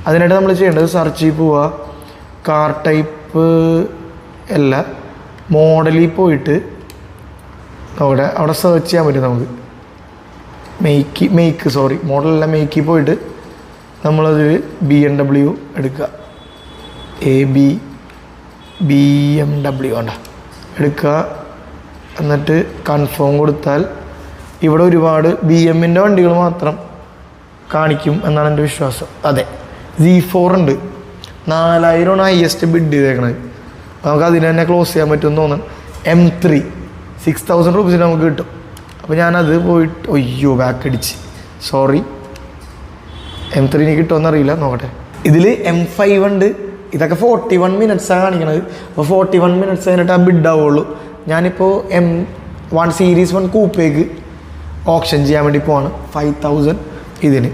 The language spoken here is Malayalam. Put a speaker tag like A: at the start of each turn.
A: അതിനായിട്ട് നമ്മൾ ചെയ്യേണ്ടത് സെർച്ചിൽ പോവുക, കാർ ടൈപ്പ് അല്ല മോഡലിൽ പോയിട്ട് അവിടെ സെർച്ച് ചെയ്യാൻ പറ്റും നമുക്ക്. മോഡലല്ല മേക്കിൽ പോയിട്ട് നമ്മളതിൽ BMW എടുക്കുക. BMW വേണ്ട എടുക്കുക. എന്നിട്ട് കൺഫേം കൊടുത്താൽ ഇവിടെ ഒരുപാട് BMൻ്റെ വണ്ടികൾ മാത്രം കാണിക്കും എന്നാണ് എൻ്റെ വിശ്വാസം. അതെ, Z4 ഉണ്ട്. 4000 ഹയസ്റ്റ് ബിഡ് ചെയ്തേക്കണത്. നമുക്ക് അതിന് തന്നെ ക്ലോസ് ചെയ്യാൻ പറ്റുമെന്ന് തോന്നുന്നു. M3 6000 രൂപീസിന് നമുക്ക് കിട്ടും. അപ്പോൾ ഞാനത് പോയിട്ട് അയ്യോ ബാക്ക് അടിച്ച് സോറി. M3 കിട്ടുമെന്നറിയില്ല, നോക്കട്ടെ. ഇതിൽ M5 ഉണ്ട്. ഇതൊക്കെ 41 മിനിറ്റ്സാണ് കാണിക്കണത്. അപ്പോൾ 41 മിനിറ്റ്സ് കഴിഞ്ഞിട്ട് ആ ബിഡ് ആവുള്ളൂ. ഞാനിപ്പോൾ M1 സീരീസ് 1 കൂപ്പേക്ക് ഓപ്ഷൻ ചെയ്യാൻ വേണ്ടി പോവാണ്. 5000 ഇതിന്.